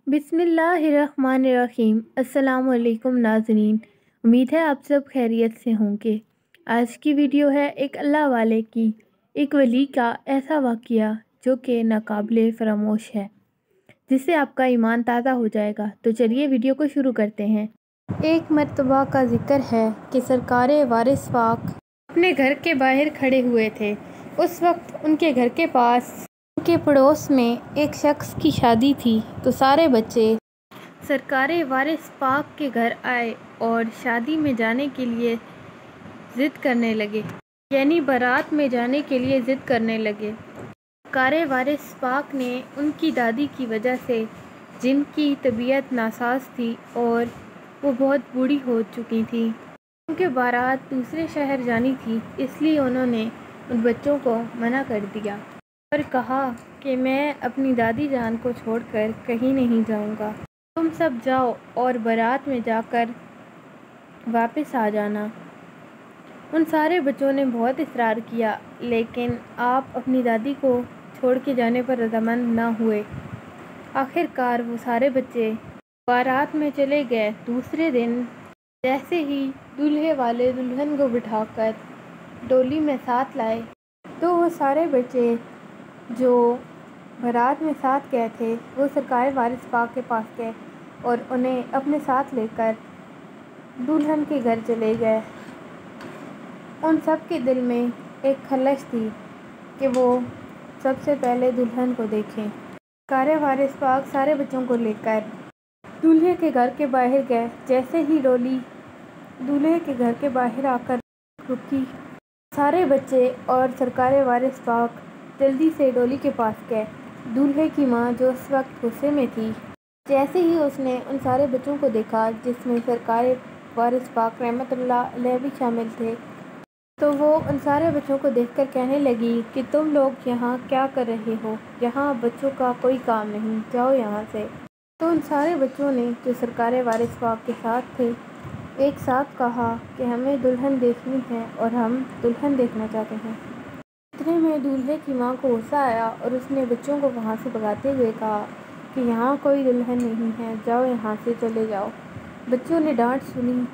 बिस्मिल्लाहिर्रहमानिर्रहीम। अस्सलाम वालेकुम नाज़रीन, उम्मीद है आप सब खैरियत से होंगे। आज की वीडियो है एक अल्लाह वाले की, एक वली का ऐसा वाक़या जो कि नाकाबिले फ़रामोश है, जिससे आपका ईमान ताज़ा हो जाएगा। तो चलिए वीडियो को शुरू करते हैं। एक मर्तबा का ज़िक्र है कि सरकारे वारिस पाक अपने घर के बाहर खड़े हुए थे। उस वक्त उनके घर के पास उनके पड़ोस में एक शख्स की शादी थी, तो सारे बच्चे सरकारे वारिस पाक के घर आए और शादी में जाने के लिए ज़िद करने लगे, यानी बारात में जाने के लिए ज़िद करने लगे। सरकारे वारिस पाक ने उनकी दादी की वजह से, जिनकी तबीयत नासाज थी और वो बहुत बूढ़ी हो चुकी थी, उनके बारात दूसरे शहर जानी थी, इसलिए उन्होंने उन बच्चों को मना कर दिया और कहा कि मैं अपनी दादी जान को छोड़कर कहीं नहीं जाऊंगा। तुम सब जाओ और बारात में जाकर वापस आ जाना। उन सारे बच्चों ने बहुत इस्रार किया, लेकिन आप अपनी दादी को छोड़ के जाने पर रज़ामंद ना हुए। आखिरकार वो सारे बच्चे बारात में चले गए। दूसरे दिन जैसे ही दूल्हे वाले दुल्हन को बिठाकर डोली में साथ लाए, तो वो सारे बच्चे जो बारात में साथ गए थे वो सरकारे वारिस पाक के पास गए और उन्हें अपने साथ लेकर दुल्हन के घर चले गए। उन सब के दिल में एक खलश थी कि वो सबसे पहले दुल्हन को देखें। सरकारे वारिस पाक सारे बच्चों को लेकर दूल्हे के घर के बाहर गए। जैसे ही डोली दूल्हे के घर के बाहर आकर रुकी, सारे बच्चे और सरकारे वारिस पाक जल्दी से डोली के पास गए। दूल्हे की माँ, जो उस वक्त गुस्से में थी, जैसे ही उसने उन सारे बच्चों को देखा, जिसमें सरकारे वारिस पाक रहमतुल्लाह अलैह भी शामिल थे, तो वो उन सारे बच्चों को देखकर कहने लगी कि तुम लोग यहाँ क्या कर रहे हो? यहाँ बच्चों का कोई काम नहीं, जाओ यहाँ से। तो उन सारे बच्चों ने, जो सरकारे वारिस पाक के साथ थे, एक साथ कहा कि हमें दुल्हन देखनी है और हम दुल्हन देखना चाहते हैं। इतने में दूल्हे की माँ को गुस्सा आया और उसने बच्चों को वहाँ से भगाते हुए कहा कि यहाँ कोई दुल्हन नहीं है, जाओ यहाँ से चले जाओ। बच्चों ने डांट सुनी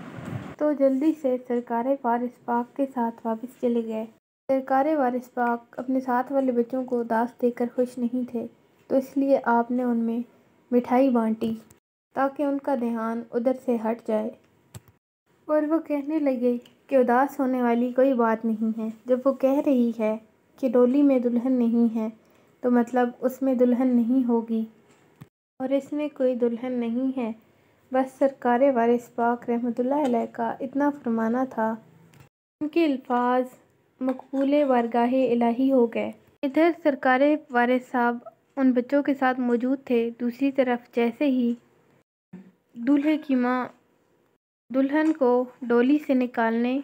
तो जल्दी से सरकारे वारिस पाक के साथ वापस चले गए। सरकारे वारिस पाक अपने साथ वाले बच्चों को दास देकर खुश नहीं थे, तो इसलिए आपने उनमें मिठाई बांटी ताकि उनका ध्यान उधर से हट जाए और वो कहने लगे कि उदास होने वाली कोई बात नहीं है। जब वो कह रही है कि डोली में दुल्हन नहीं है, तो मतलब उसमें दुल्हन नहीं होगी और इसमें कोई दुल्हन नहीं है। बस सरकारे वारिस पाक रहमतुल्लाह अलैह का इतना फरमाना था, उनके अल्फाज मकबूले बारगाहे इलाही हो गए। इधर सरकारे वारिस साहब उन बच्चों के साथ मौजूद थे। दूसरी तरफ जैसे ही दूल्हे की माँ दुल्हन को डोली से निकालने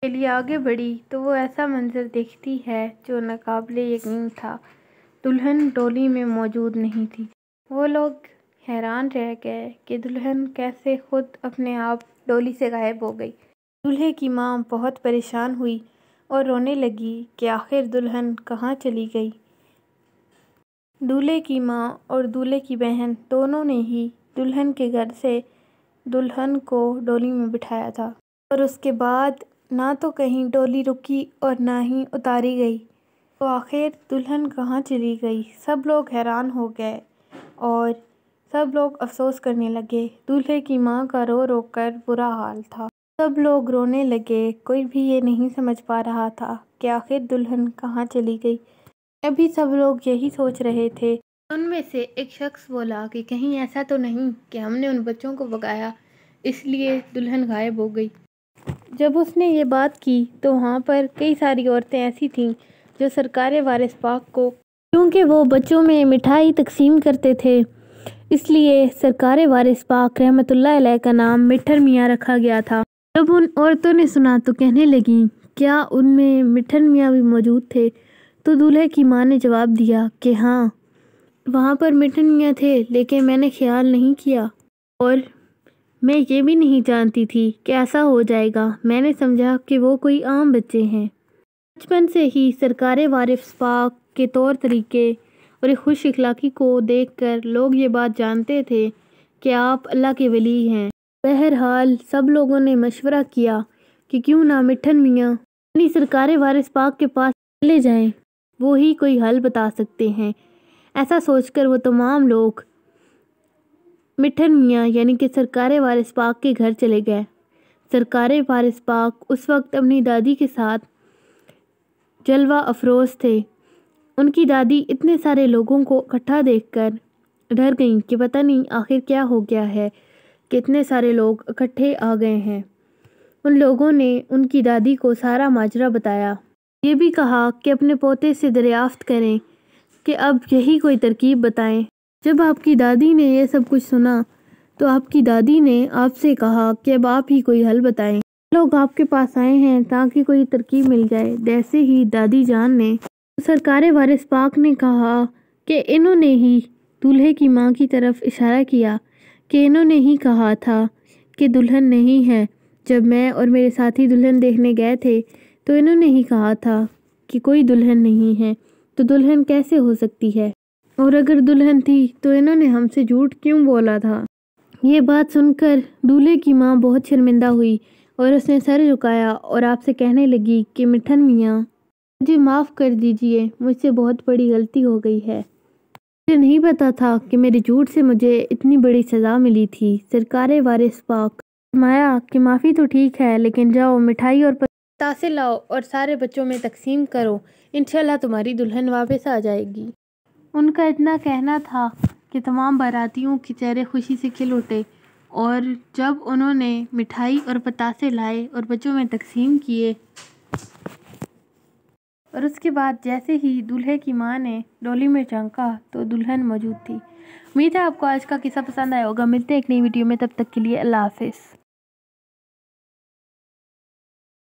के लिए आगे बढ़ी, तो वो ऐसा मंजर देखती है जो नाकाबिले यकीन था। दुल्हन डोली में मौजूद नहीं थी। वो लोग हैरान रह गए कि दुल्हन कैसे खुद अपने आप डोली से गायब हो गई। दूल्हे की माँ बहुत परेशान हुई और रोने लगी कि आखिर दुल्हन कहाँ चली गई। दूल्हे की माँ और दूल्हे की बहन दोनों ने ही दुल्हन के घर से दुल्हन को डोली में बिठाया था, और उसके बाद ना तो कहीं डोली रुकी और ना ही उतारी गई। तो आखिर दुल्हन कहाँ चली गई? सब लोग हैरान हो गए और सब लोग अफसोस करने लगे। दूल्हे की माँ का रो रो कर बुरा हाल था। सब लोग रोने लगे। कोई भी ये नहीं समझ पा रहा था कि आखिर दुल्हन कहाँ चली गई। अभी सब लोग यही सोच रहे थे। उनमें से एक शख्स बोला कि कहीं ऐसा तो नहीं कि हमने उन बच्चों को भगाया, इसलिए दुल्हन गायब हो गई। जब उसने ये बात की तो वहाँ पर कई सारी औरतें ऐसी थीं जो सरकारे वारिस पाक को, क्योंकि वो बच्चों में मिठाई तकसीम करते थे, इसलिए सरकारे वारिस पाक रहमतुल्लाह अलैह का नाम मिठर मियाँ रखा गया था। जब उन औरतों ने सुना तो कहने लगीं, क्या उनमें मिठर मियाँ भी मौजूद थे? तो दूल्हे की माँ ने जवाब दिया कि हाँ, वहाँ पर मिठर मियाँ थे, लेकिन मैंने ख्याल नहीं किया और मैं ये भी नहीं जानती थी कि ऐसा हो जाएगा। मैंने समझा कि वो कोई आम बच्चे हैं। बचपन से ही सरकारे वारिस पाक के तौर तरीके اور ایک خوش اخلاقی کو دیکھ کر لوگ یہ بات جانتے تھے کہ آپ اللہ کے ولی ہیں۔ بہرحال سب لوگوں نے مشورہ کیا کہ کیوں نہ مٹھن میاں یعنی سرکار وارث پاک کے پاس چلے جائیں، وہی کوئی حل بتا سکتے ہیں۔ ایسا سوچ کر وہ تمام لوگ مٹھن میاں یعنی کہ سرکار وارث پاک کے گھر چلے گئے۔ سرکار وارث پاک اس وقت اپنی دادی کے ساتھ جلوہ افروز تھے۔ ان کی دادی اتنے سارے لوگوں کو اکٹھا دیکھ کر ڈر گئیں کہ پتہ نہیں آخر کیا ہو گیا ہے کہ اتنے سارے لوگ اکٹھے آ گئے ہیں۔ ان لوگوں نے ان کی دادی کو سارا ماجرا بتایا، یہ بھی کہا کہ اپنے پوتے سے دریافت کریں کہ اب یہی کوئی ترکیب بتائیں۔ جب آپ کی دادی نے یہ سب کچھ سنا تو آپ کی دادی نے آپ سے کہا کہ اب آپ ہی کوئی حل بتائیں۔ لوگ آپ کے پاس آئے ہیں تاکہ کوئی ترکیب مل جائے۔ جیسے ہی دادی جان نے سرکار وارث پاک نے کہا کہ انہوں نے ہی دولہے کی ماں کی طرف اشارہ کیا کہ انہوں نے ہی کہا تھا کہ دلہن نہیں ہے۔ جب میں اور میرے ساتھی دلہن دیکھنے گئے تھے تو انہوں نے ہی کہا تھا کہ کوئی دلہن نہیں ہے، تو دلہن کیسے ہو سکتی ہے؟ اور اگر دلہن تھی تو انہوں نے ہم سے جھوٹ کیوں بولا تھا؟ یہ بات سن کر دولہے کی ماں بہت شرمندہ ہوئی اور اس نے سر جھکایا اور آپ سے کہنے لگی کہ مٹھن میاں مجھے معاف کر دیجئے، مجھ سے بہت بڑی غلطی ہو گئی ہے۔ مجھے نہیں پتا تھا کہ میرے جھوٹ سے مجھے اتنی بڑی سزا ملی تھی۔ سرکار وارث پاک فرمایا کہ معافی تو ٹھیک ہے، لیکن جاؤ مٹھائی اور پتاسے لاؤ اور سارے بچوں میں تقسیم کرو، انشاءاللہ تمہاری دلہن واپس آ جائے گی۔ ان کا اتنا کہنا تھا کہ تمام باراتیوں کے چہرے خوشی سے کھل اٹھے، اور جب انہوں نے مٹھائی اور پتاسے لائے اور بچوں میں تقسیم کیے اور اس کے بعد جیسے ہی دولہے کی ماں نے ڈولی میں جھانکا تو دلہن موجود تھی۔ امید ہے آپ کو آج کا قصہ پسند آیا ہوگا۔ ملتے ہیں ایک نئی ویڈیو میں، تب تک کے لیے اللہ حافظ۔